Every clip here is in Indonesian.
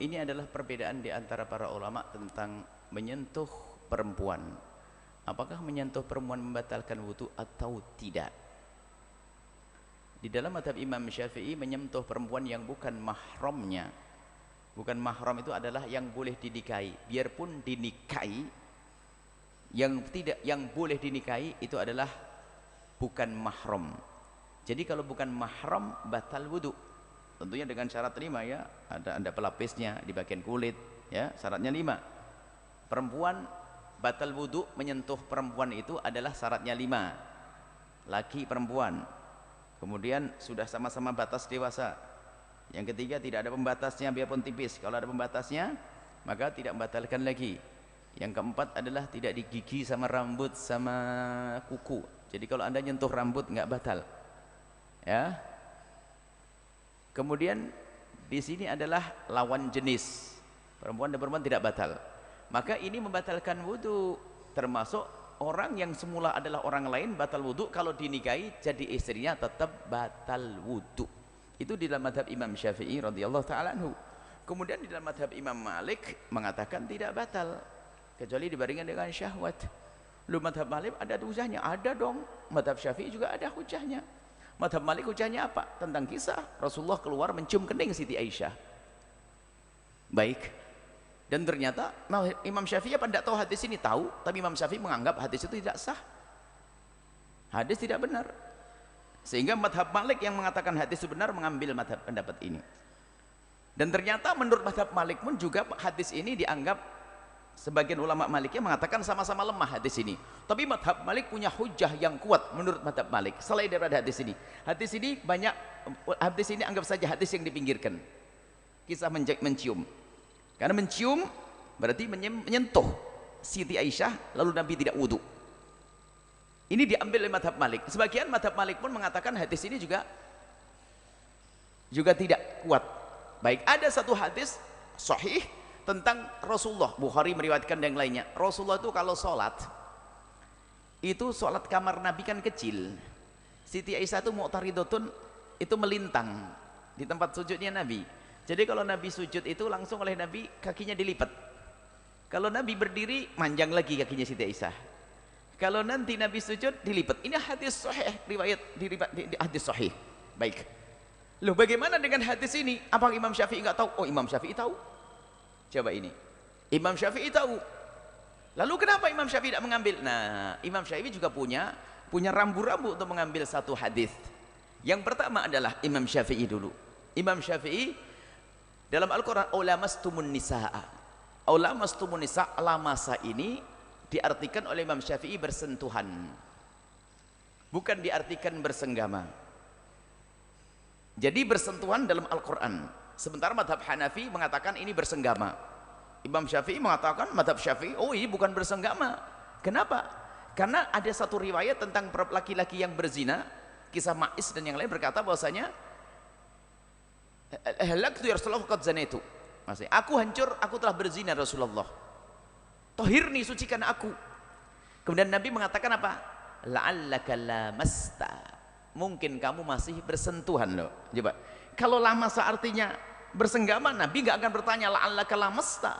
Ini adalah perbedaan di antara para ulama tentang menyentuh perempuan. Apakah menyentuh perempuan membatalkan wudu atau tidak? Di dalam mazhab Imam Syafi'i, menyentuh perempuan yang bukan mahramnya. Bukan mahram itu adalah yang boleh dinikahi. Biarpun dinikahi, yang boleh dinikahi itu adalah bukan mahram. Jadi kalau bukan mahram batal wudu. Tentunya dengan syarat 5 ya. Ada pelapisnya di bagian kulit ya, syaratnya 5. Perempuan batal wudu, menyentuh perempuan itu adalah syaratnya 5. Laki perempuan. Kemudian sudah sama-sama batas dewasa. Yang ketiga tidak ada pembatasnya biarpun tipis. Kalau ada pembatasnya maka tidak membatalkan lagi. Yang keempat adalah tidak digigi sama rambut sama kuku. Jadi kalau Anda nyentuh rambut nggak batal. Ya. Kemudian di sini adalah lawan jenis. Perempuan dan perempuan tidak batal. Maka ini membatalkan wudu, termasuk orang yang semula adalah orang lain batal wudu, kalau dinikahi jadi istrinya tetap batal wudu. Itu di dalam mazhab Imam Syafi'i radhiyallahu taala anhu. Kemudian di dalam mazhab Imam Malik mengatakan tidak batal kecuali dibandingkan dengan syahwat. Lu mazhab Malik ada hujahnya? Ada dong. Mazhab Syafi'i juga ada hujahnya. Mazhab Malik hujahnya apa? Tentang kisah Rasulullah keluar mencium kening Siti Aisyah. Baik. Dan ternyata Imam Syafi'i apa tidak tahu hadis ini? Tahu, tapi Imam Syafi'i menganggap hadis itu tidak sah. Hadis tidak benar. Sehingga mazhab Malik yang mengatakan hadis itu benar mengambil mazhab pendapat ini. Dan ternyata menurut mazhab Malik pun juga hadis ini dianggap, sebagian ulama Maliknya mengatakan sama-sama lemah hadis ini. Tapi mazhab Malik punya hujah yang kuat menurut mazhab Malik selain daripada hadis ini. Hadis ini banyak, hadis ini anggap saja hadis yang dipinggirkan. Kisah mencium. Karena mencium berarti menyentuh Siti Aisyah lalu Nabi tidak wudu. Ini diambil oleh mazhab Malik. Sebagian mazhab Malik pun mengatakan hadis ini juga tidak kuat. Baik, ada satu hadis sahih tentang Rasulullah, Bukhari meriwayatkan dan yang lainnya. Rasulullah itu kalau sholat, itu sholat kamar Nabi kan kecil. Siti Aisyah itu mu'taridatun, itu melintang di tempat sujudnya Nabi. Jadi kalau Nabi sujud itu langsung oleh Nabi kakinya dilipat. Kalau Nabi berdiri manjang lagi kakinya Siti Aisyah. Kalau nanti Nabi sujud dilipat. Ini hadis sahih, riwayat di hadis sahih. Baik. Loh, bagaimana dengan hadis ini? Apa Imam Syafi'i enggak tahu? Oh, Imam Syafi'i tahu. Coba ini. Imam Syafi'i tahu. Lalu kenapa Imam Syafi'i tidak mengambil? Nah, Imam Syafi'i juga punya rambu-rambu untuk mengambil satu hadis. Yang pertama adalah Imam Syafi'i dulu. Imam Syafi'i dalam Al-Qur'an ulamastumun nisaa. Ulamastumun nisa, lamasa ini diartikan oleh Imam Syafi'i bersentuhan. Bukan diartikan bersenggama. Jadi bersentuhan dalam Al-Qur'an. Sementara madhab Hanafi mengatakan ini bersenggama. Imam Syafi'i mengatakan, madhab Syafi'i, oh ini bukan bersenggama. Kenapa? Karena ada satu riwayat tentang laki-laki yang berzina, kisah Ma'is dan yang lain berkata bahwasanya halaktu ya Rasulullah qad zanaitu. Maksudnya, aku hancur, aku telah berzina Rasulullah. Tohirni, sucikan aku. Kemudian Nabi mengatakan apa? La'allaka lamasta. Mungkin kamu masih bersentuhan loh. Coba. Kalau lamasa artinya bersenggama, Nabi nggak akan bertanya la'allaka lamasta.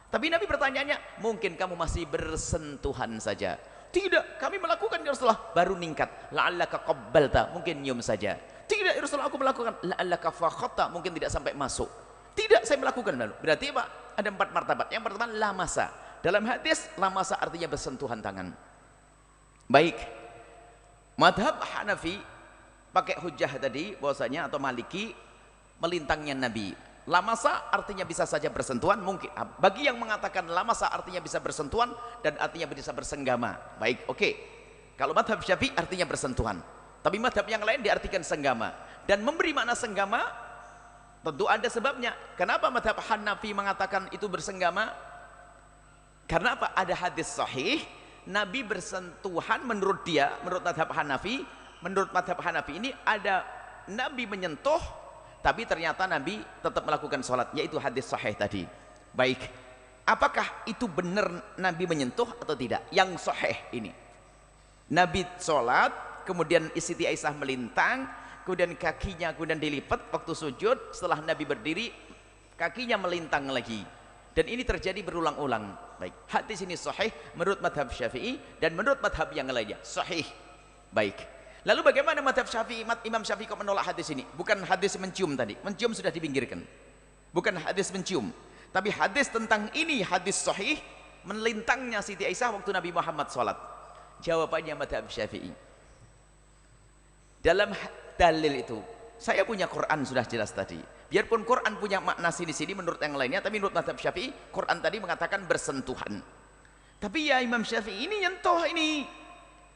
Tapi Nabi bertanyanya, mungkin kamu masih bersentuhan saja. Tidak, kami melakukan ya Rasulullah, baru ningkat. La'allaka qabbalta, mungkin nyium saja. Tidak ya Rasulullah, aku melakukan. La'allaka fakhatta, mungkin tidak sampai masuk. Tidak, saya melakukan lalu. Berarti apa? Ada 4 martabat. Yang pertama lamasa. Dalam hadis lamasa artinya bersentuhan tangan. Baik. Madhab Hanafi pakai hujah tadi bahwasanya atau Maliki melintangnya Nabi. Lamasa artinya bisa saja bersentuhan, mungkin. Bagi yang mengatakan lamasa artinya bisa bersentuhan dan artinya bisa bersenggama. Baik, oke. Kalau madhab Syafi'i artinya bersentuhan. Tapi madhab yang lain diartikan senggama. Dan memberi makna senggama tentu ada sebabnya. Kenapa madhab Hanafi mengatakan itu bersenggama? Karena apa? Ada hadis sahih Nabi bersentuhan menurut dia, menurut madhab Hanafi. Menurut madhab Hanafi ini ada Nabi menyentuh, tapi ternyata Nabi tetap melakukan sholat, yaitu hadis sahih tadi. Baik, apakah itu benar Nabi menyentuh atau tidak? Yang sahih ini, Nabi sholat, kemudian Siti Aisyah melintang, kemudian kakinya kemudian dilipat waktu sujud. Setelah Nabi berdiri, kakinya melintang lagi. Dan ini terjadi berulang-ulang. Baik, hadis ini sahih menurut madhab Syafi'i dan menurut madhab yang lainnya sahih. Baik, lalu bagaimana madhab Syafi'i? Imam Syafi'i kok menolak hadis ini? Bukan hadis mencium tadi, mencium sudah dipinggirkan, bukan hadis mencium, tapi hadis tentang ini, hadis sahih melintangnya Siti Aisyah waktu Nabi Muhammad sholat. Jawabannya madhab Syafi'i dalam dalil itu, saya punya Quran sudah jelas tadi. Biarpun Quran punya makna sini-sini menurut yang lainnya, tapi menurut mazhab Syafi'i, Quran tadi mengatakan bersentuhan. Tapi ya Imam Syafi'i ini nyentuh ini.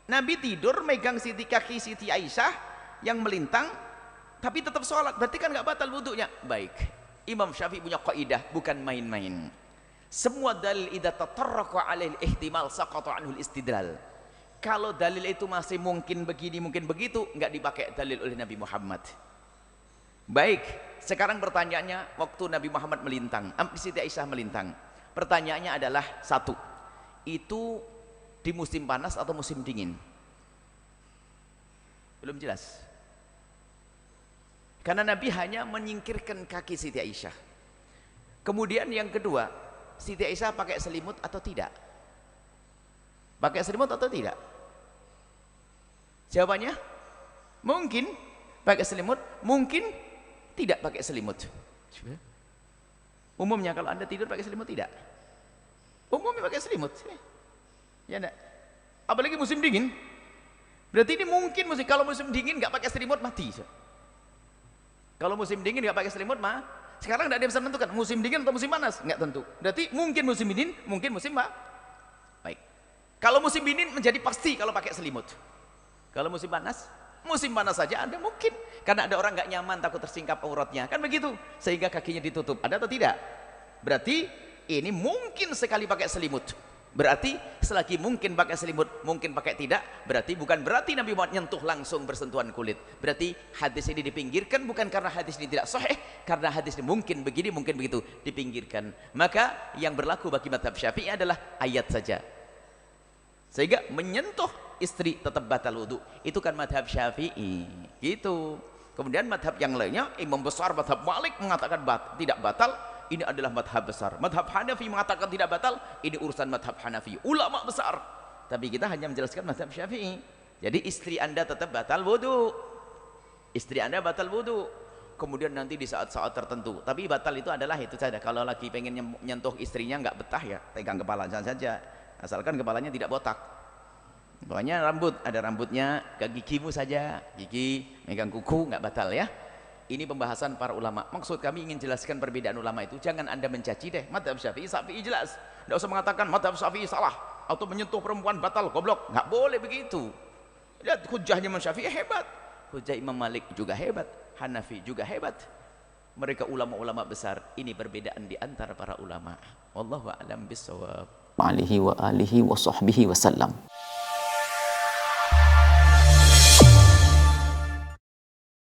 Nabi tidur megang kaki Siti Aisyah yang melintang, tapi tetap sholat. Berarti kan nggak batal wudunya. Baik, Imam Syafi'i punya kaidah, bukan main-main. Semua dalil idza tatarraqa alail ihtimal saqata anhul istidlal. Kalau dalil itu masih mungkin begini, mungkin begitu, nggak dipakai dalil oleh Nabi Muhammad. Baik, sekarang pertanyaannya, waktu Nabi Muhammad melintang, Siti Aisyah melintang, pertanyaannya adalah satu, itu di musim panas atau musim dingin? Belum jelas, karena Nabi hanya menyingkirkan kaki Siti Aisyah. Kemudian yang kedua, Siti Aisyah pakai selimut atau tidak? Pakai selimut atau tidak? Jawabannya mungkin pakai selimut, mungkin tidak pakai selimut. Umumnya kalau Anda tidur pakai selimut tidak? Umumnya pakai selimut. Ya enggak? Apalagi musim dingin. Berarti ini mungkin kalau musim dingin nggak pakai selimut mati. Kalau musim dingin nggak pakai selimut mah sekarang tidak ada yang bisa menentukan musim dingin atau musim panas, nggak tentu. Berarti mungkin musim dingin, mungkin musim baik. Kalau musim dingin menjadi pasti kalau pakai selimut. Kalau musim panas saja ada mungkin, karena ada orang nggak nyaman takut tersingkap auratnya, kan begitu, sehingga kakinya ditutup. Ada atau tidak? Berarti ini mungkin sekali pakai selimut. Berarti selagi mungkin pakai selimut, mungkin pakai tidak, berarti bukan berarti Nabi Muhammad nyentuh langsung bersentuhan kulit. Berarti hadis ini dipinggirkan bukan karena hadis ini tidak sahih, karena hadis ini mungkin begini, mungkin begitu, dipinggirkan. Maka yang berlaku bagi mazhab Syafi'i adalah ayat saja. Sehingga menyentuh istri tetap batal wudu. Itu kan madhab Syafi'i gitu. Kemudian madhab yang lainnya, imam besar madhab Malik mengatakan tidak batal. Ini adalah madhab besar. Madhab Hanafi mengatakan tidak batal. Ini urusan madhab Hanafi, ulama besar. Tapi kita hanya menjelaskan madhab Syafi'i. Jadi istri Anda tetap batal wudu. Istri Anda batal wudu. Kemudian nanti di saat-saat tertentu. Tapi batal itu adalah itu saja. Kalau lagi pengen nyentuh istrinya nggak betah ya, pegang kepalanya saja. Asalkan kepalanya tidak botak. Pokoknya rambut, ada rambutnya, ke gigimu saja, gigi, megang kuku, nggak batal ya. Ini pembahasan para ulama. Maksud kami ingin jelaskan perbedaan ulama itu. Jangan Anda mencaci deh. Madhab Syafi'i jelas. Tidak usah mengatakan madhab Syafi'i salah atau menyentuh perempuan batal, goblok. Nggak boleh begitu. Lihat hujahnya Imam Syafi'i hebat. Hujah Imam Malik juga hebat. Hanafi juga hebat. Mereka ulama-ulama besar. Ini perbedaan di antara para ulama. Wallahu a'lam bishawab. Alihi wa alihi wa sahbihi wasallam.